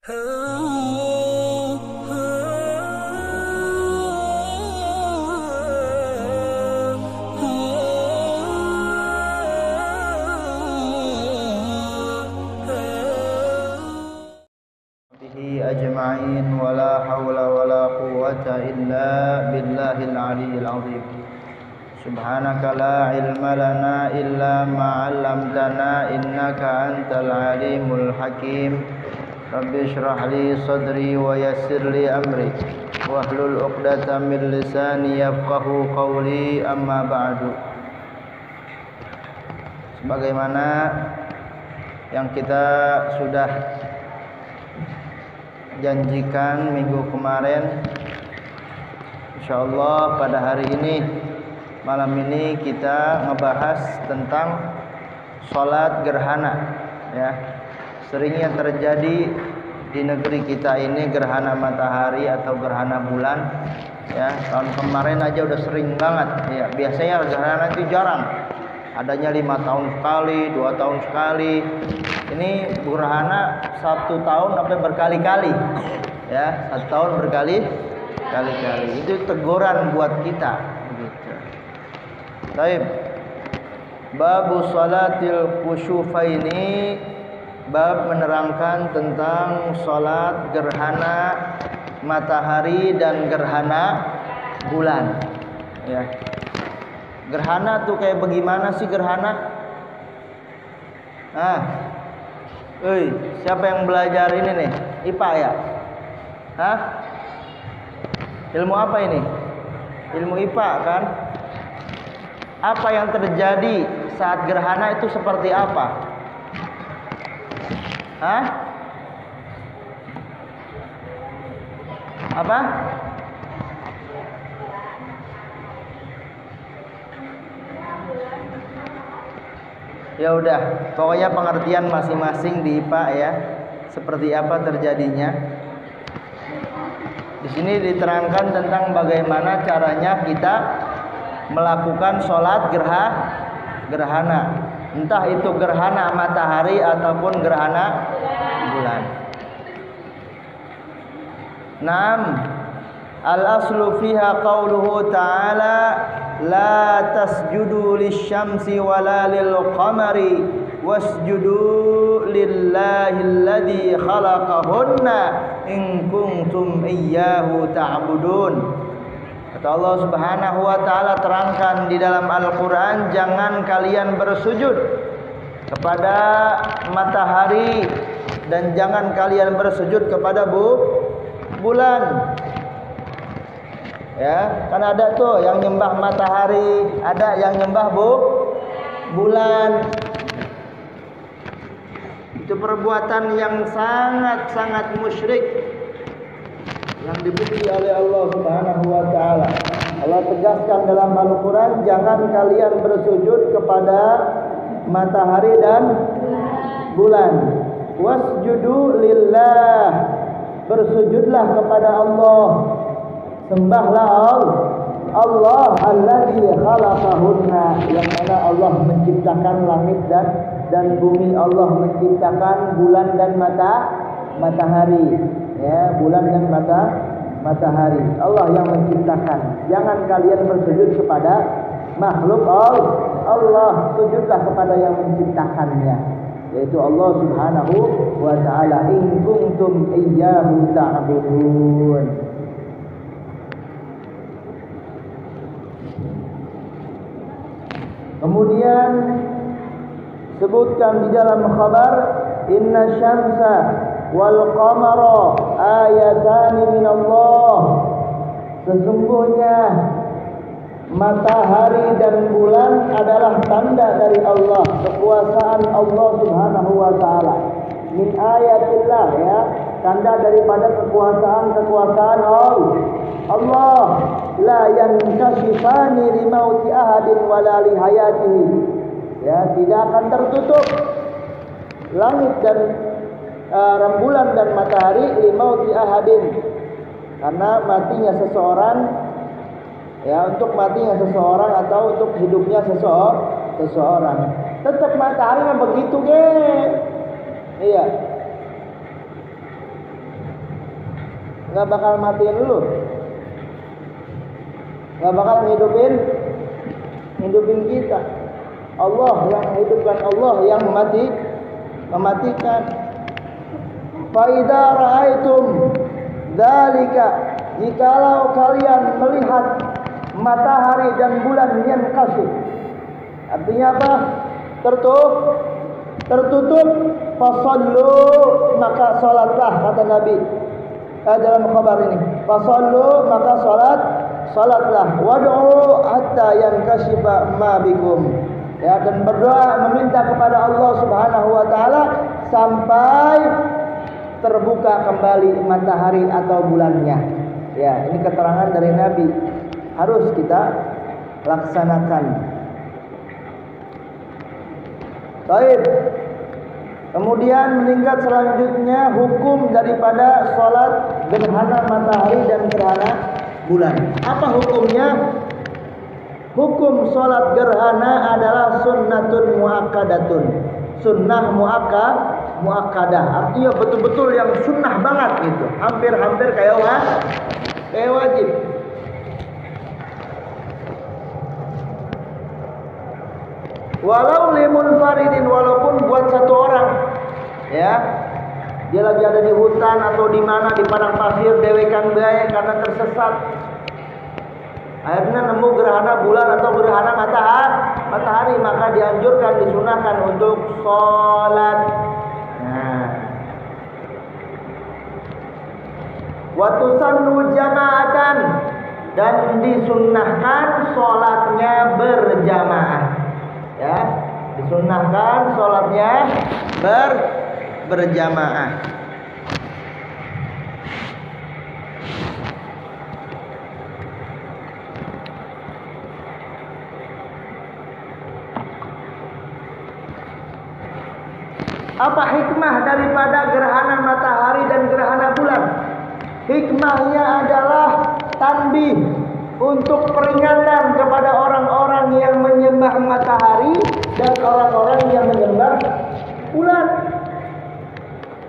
أجمعين ولا حول ولا قوة إلا بالله العلي العظيم سبحانك لا علم لنا إلا ما علمتنا إنك أنت العليم الحكيم رب اشرح لي صدري ويسر لي أمري واحلل عقدة من لساني يفقهوا قولي أما بعد. Sebagaimana yang kita sudah janjikan minggu kemarin, insyaallah pada hari ini, malam ini kita ngebahas tentang sholat gerhana. Ya, seringnya terjadi di negeri kita ini gerhana matahari atau gerhana bulan. Ya, tahun kemarin aja udah sering banget. Ya, biasanya gerhana itu jarang, adanya 5 tahun sekali, 2 tahun sekali. Ini gerhana 1 tahun sampai berkali-kali, ya, 1 tahun berkali-kali. Itu teguran buat kita. Gitu. Taib. Babu salatil khusyufaini, bab menerangkan tentang salat gerhana matahari dan gerhana bulan. Ya. Gerhana tuh kayak bagaimana sih gerhana? Siapa yang belajar ini nih? IPA ya? Ilmu apa ini? Ilmu IPA kan? Apa yang terjadi saat gerhana itu seperti apa? Apa? Ya udah, pokoknya pengertian masing-masing di IPA ya, seperti apa terjadinya. Di sini diterangkan tentang bagaimana caranya kita melakukan sholat gerhana, entah itu gerhana matahari ataupun gerhana bulan. Naam, al-aslu fiha qauluhu ta'ala la tasjudu lisyamsi wala lil qamari wasjudu lillahi alladhi khalaqahunna in kuntum iyyahu ta'budun. Kata Allah Subhanahu wa taala terangkan di dalam Al-Qur'an, jangan kalian bersujud kepada matahari dan jangan kalian bersujud kepada bulan. Ya, kan ada tuh yang nyembah matahari, ada yang nyembah bulan. Itu perbuatan yang sangat musyrik yang dibenci oleh Allah Subhanahu wa taala. Allah tegaskan dalam Al-Qur'an, jangan kalian bersujud kepada matahari dan bulan. Wasjudu lillah, bersujudlah kepada Allah. Sembahlah Allah alladzi khalaqahunna, yang mana Allah menciptakan langit dan bumi. Allah menciptakan bulan dan matahari. Ya, bulan dan matahari. Allah yang menciptakan. Jangan kalian bersujud kepada makhluk Allah, sujudlah kepada yang menciptakannya, yaitu Allah Subhanahu wa taala. In kuntum iyyahu ta'budun. Kemudian sebutkan di dalam khabar, inna syamsa wal qamara ayatani min Allah, sesungguhnya matahari dan bulan adalah tanda dari Allah, kekuasaan Allah Subhanahu wa taala. Min ayatillah, ya, tanda daripada kekuasaan Allah. La yankashifani li mauti ahadin wala li hayatihi. Ya, tidak akan tertutup langit dan rembulan dan matahari li mauti ahadin, karena matinya seseorang, ya, untuk matinya seseorang atau untuk hidupnya seseorang. Tetap matahari mah begitu, ge. Iya. nggak bakal matiin lu, nggak bakal ngidupin kita. Allah yang menghidupkan, Allah yang mematikan. Fa idza ra'aitum dzalika, jikalau kalian melihat matahari dan bulan yang kasih, artinya apa? Tertutup, fasallu, maka salatlah, kata Nabi dalam khabar ini. Fasallu, maka salatlah. Wad'u hatta yankashifa ma bikum. Ya, dan berdoa meminta kepada Allah Subhanahu wa taala sampai terbuka kembali matahari atau bulannya. Ya, ini keterangan dari Nabi, harus kita laksanakan. Baik. Kemudian meningkat selanjutnya hukum daripada sholat gerhana matahari dan gerhana bulan. Apa hukumnya? Hukum sholat gerhana adalah sunnatun muakkadatun. Sunnah muakkadah. Artinya betul-betul yang sunnah banget gitu. Hampir-hampir kayak wajib. Walau limunfaridin, walaupun buat satu orang, ya, dia lagi ada di hutan atau di mana, di padang pasir, dewekan bae karena tersesat, akhirnya nemu gerhana bulan atau gerhana matahari, maka dianjurkan, disunahkan untuk sholat. Nah, watusannu jama'atan, dan disunnahkan sholatnya berjamaah. Ya, disunnahkan sholatnya berjamaah. Apa hikmah daripada gerhana matahari dan gerhana bulan? Hikmahnya adalah tanbih, untuk peringatan kepada orang-orang yang menyembah matahari dan orang-orang yang menyembah bulan.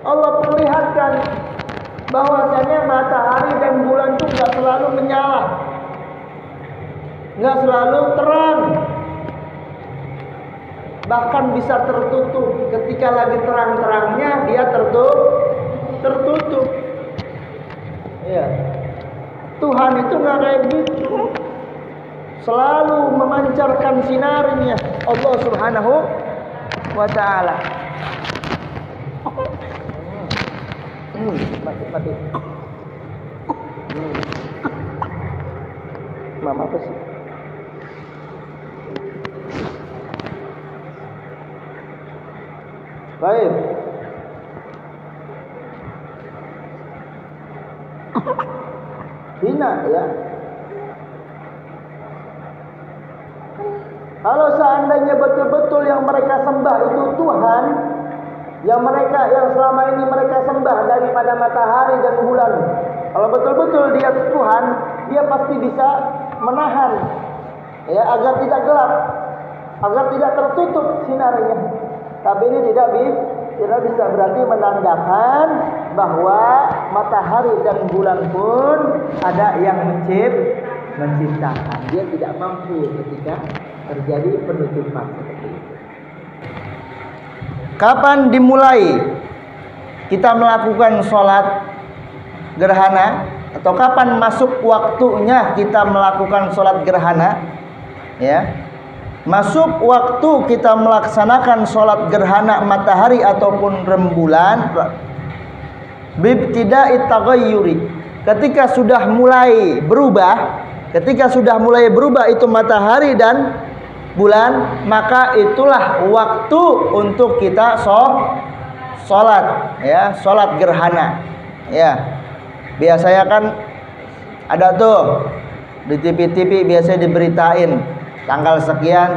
Allah perlihatkan bahwasanya matahari dan bulan itu nggak selalu menyala, nggak selalu terang, bahkan bisa tertutup. Ketika lagi terang-terangnya dia tertutup. Ya. Tuhan itu nggak kayak gitu, selalu memancarkan sinarnya Allah Subhanahu wa taala. Mati. Mama apa sih? Baik. Hina, ya. Kalau seandainya betul-betul yang mereka sembah itu Tuhan, yang selama ini mereka sembah daripada matahari dan bulan, kalau betul-betul dia Tuhan, dia pasti bisa menahan, ya, agar tidak gelap, agar tidak tertutup sinarnya. Tapi ini tidak bisa, berarti menandakan bahwa matahari dan bulan pun ada yang menciptakan. Dia tidak mampu ketika terjadi penutupan seperti itu. Kapan dimulai kita melakukan sholat gerhana, atau kapan masuk waktunya kita melakukan sholat gerhana? Ya, masuk waktu kita melaksanakan sholat gerhana matahari ataupun rembulan bibtida'i taghayyuri, ketika sudah mulai berubah itu matahari dan bulan, maka itulah waktu untuk kita sholat, ya, sholat gerhana. Ya, biasanya kan ada tuh di TV biasanya diberitain tanggal sekian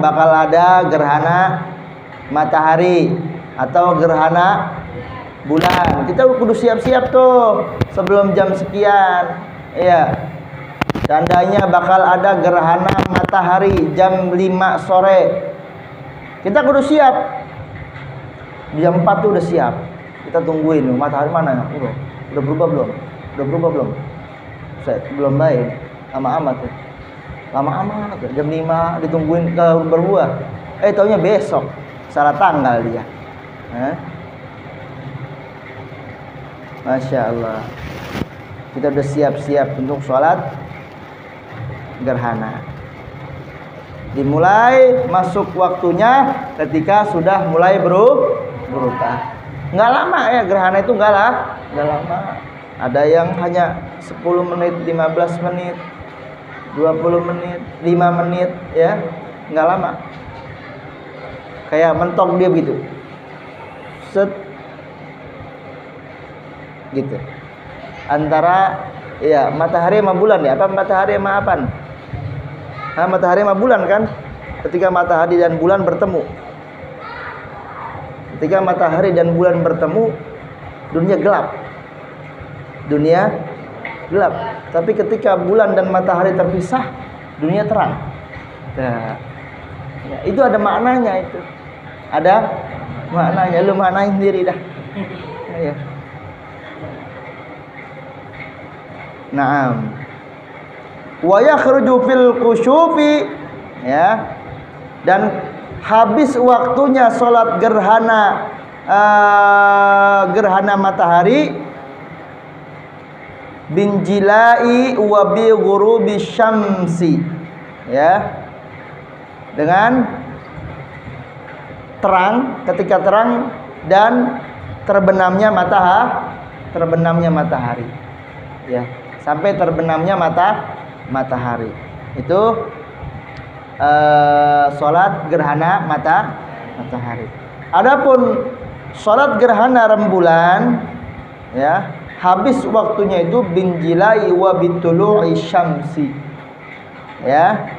bakal ada gerhana matahari atau gerhana bulan. Kita kudu siap-siap tuh sebelum jam sekian. Iya. Tandanya bakal ada gerhana matahari jam 5 sore. Kita kudu siap. Jam 4 tuh udah siap. Kita tungguin matahari mana? Udah berubah belum? Udah berubah belum? Saya belum baik. Lama amat ya. Lama amat. Jam 5 ditungguin ke berbuah. Taunya besok. Salah tanggal dia. Masya Allah. Kita udah siap-siap untuk sholat gerhana. Dimulai masuk waktunya ketika sudah mulai berubah. Nggak lama ya gerhana itu, nggak lama. Ada yang hanya 10 menit, 15 menit, 20 menit, 5 menit ya, nggak lama. Kayak mentok dia begitu. Set gitu. Antara ya matahari sama bulan ya, apa matahari sama apaan? Matahari sama bulan kan? Ketika matahari dan bulan bertemu. Ketika matahari dan bulan bertemu, dunia gelap. Dunia gelap. Tapi ketika bulan dan matahari terpisah, dunia terang. Nah, ya, itu ada maknanya itu. Ada maknanya, lu maknain sendiri dah. Ya. Naam. Wa yakhruju fil kusyufi, ya. Dan habis waktunya sholat gerhana matahari bin jilai wa bi ghurubi syamsi, ya, dengan terang, ketika terang dan terbenamnya matahari, ya, sampai terbenamnya matahari. Itu sholat gerhana matahari. Adapun sholat gerhana rembulan, ya, habis waktunya itu bin jilai wa bitulu'i syamsi, ya,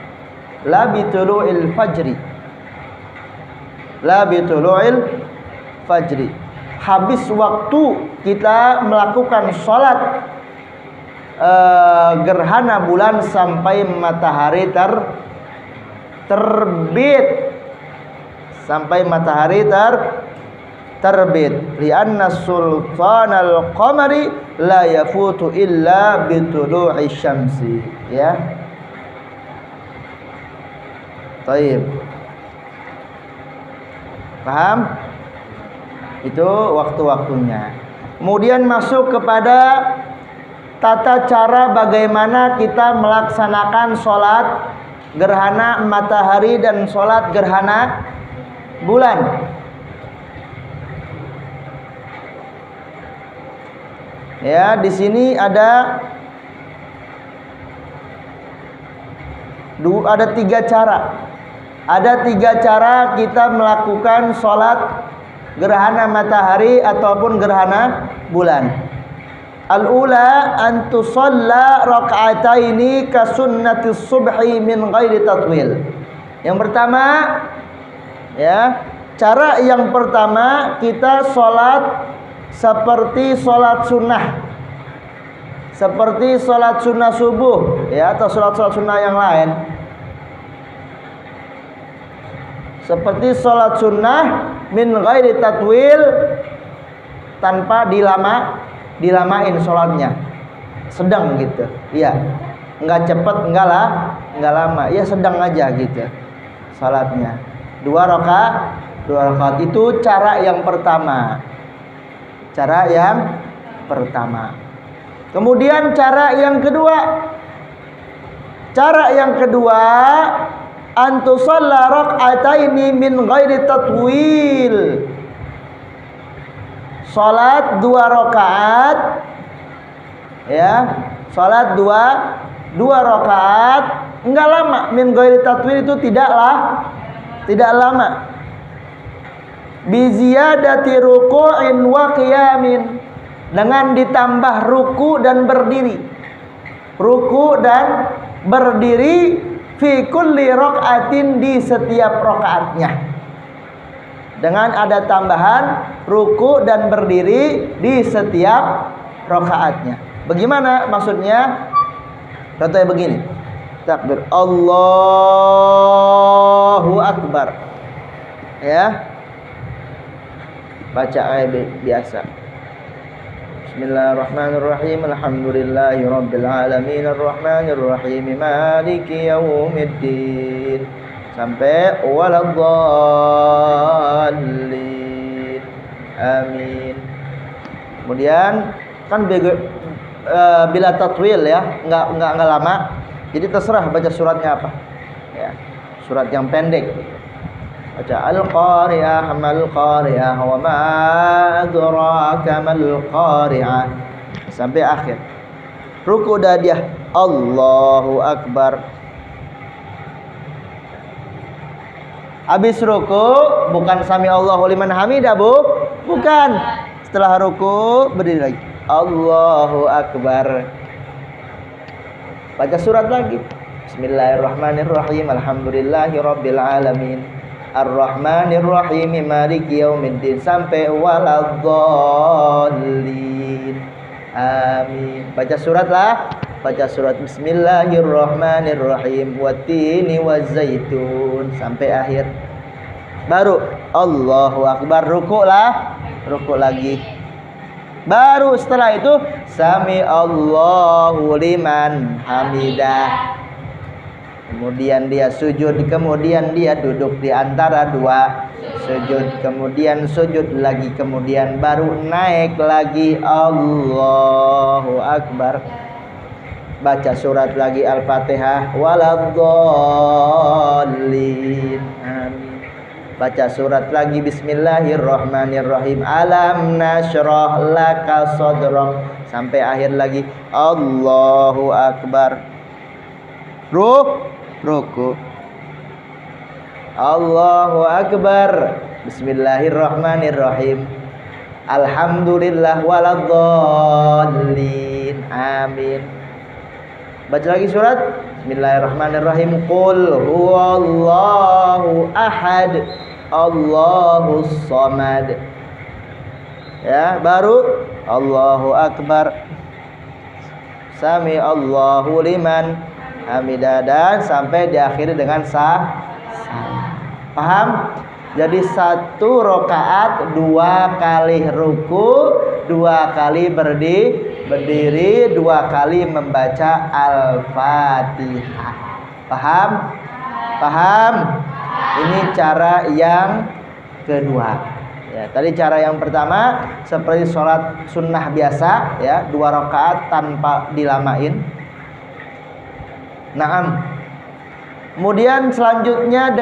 la bitulu'il fajri, la bitulu'il fajri. Habis waktu kita melakukan sholat gerhana bulan sampai matahari terbit, sampai matahari terbit. Lianna sultanal qamari la yafutu illa bitulu'i syamsi, ya. Taib. Paham? Itu waktu-waktunya. Kemudian masuk kepada tata cara bagaimana kita melaksanakan sholat gerhana matahari dan sholat gerhana bulan. Ya, di sini ada 3 cara. Ada 3 cara kita melakukan sholat gerhana matahari ataupun gerhana bulan. Al-ula an tusalla raka'ataini ka sunnatis subhi min ghairi tatwil. Yang pertama, ya, cara yang pertama kita sholat seperti sholat sunnah, seperti sholat sunnah subuh, ya, atau sholat sunnah yang lain. Seperti sholat sunnah min ghairi tatwil, tanpa dilamain sholatnya, sedang gitu, iya, nggak cepet, nggak lama, ya sedang aja gitu sholatnya. 2 rakaat itu cara yang pertama. Kemudian cara yang kedua antusalla rak'ataini min ghairi tatwil. Salat 2 rakaat, ya, salat 2 rakaat, enggak lama. Min ghairi tatwil itu tidak lama. Bi ziyadati ruku'in wa qiyamin, dengan ditambah ruku dan berdiri. Ruku dan berdiri fi kulli rak'atin, di setiap rakaatnya. Dengan ada tambahan ruku dan berdiri di setiap rakaatnya. Bagaimana maksudnya? Contohnya begini. Takbir Allahu Akbar. Ya. baca ayat biasa. Bismillahirrahmanirrahim. Alhamdulillahirabbil alamin arrahmanir rahim maliki yaumiddin sampai waladdallin. Amin. Kemudian kan bila tatwil ya, enggak lama. Jadi terserah baca suratnya apa. Ya, surat yang pendek. Baca Al-Qari'ah, Mal-Qari'ah, wa ma adraka mal-Qari'ah sampai akhir. Ruku dah dia Allahu Akbar. Habis ruku bukan sami Allahu liman hamidah, Bu. Bukan. Setelah ruku berdiri lagi. Allahu Akbar. Baca surat lagi. Bismillahirrahmanirrahim. Alhamdulillahirabbil alamin. Ar-Rahmanir Rahim Maliki Yaumiddin sampai waladdallin. Amin. Baca surat lah. Baca surat Bismillahirrahmanirrahim wattini wazzaitun sampai akhir. Baru Allahu Akbar, ruku lah. Ruku lagi. Baru setelah itu sami Allahu liman hamidah. Kemudian dia sujud, kemudian dia duduk di antara dua sujud, kemudian sujud lagi, kemudian baru naik lagi Allahu Akbar. Baca surat lagi Al-Fatihah waladdallin. Amin. Baca surat lagi Bismillahirrahmanirrahim. Alam nashrah laka sadrak sampai akhir lagi Allahu Akbar. Ruku. Allahu Akbar. Bismillahirrahmanirrahim. Alhamdulillah waladdallin. Amin. Baca lagi surat Bismillahirrahmanirrahim. Qul huwallahu ahad. Allahus samad. Ya, baru Allahu Akbar. Sami Allahu liman hamidah dan sampai diakhiri dengan sah. Paham? Jadi satu rakaat 2 kali ruku, 2 kali berdiri, 2 kali membaca Al-Fatihah. Paham? Paham? Ini cara yang kedua. Ya, tadi cara yang pertama seperti sholat sunnah biasa, ya, 2 rakaat tanpa dilamain. Naam. Kemudian selanjutnya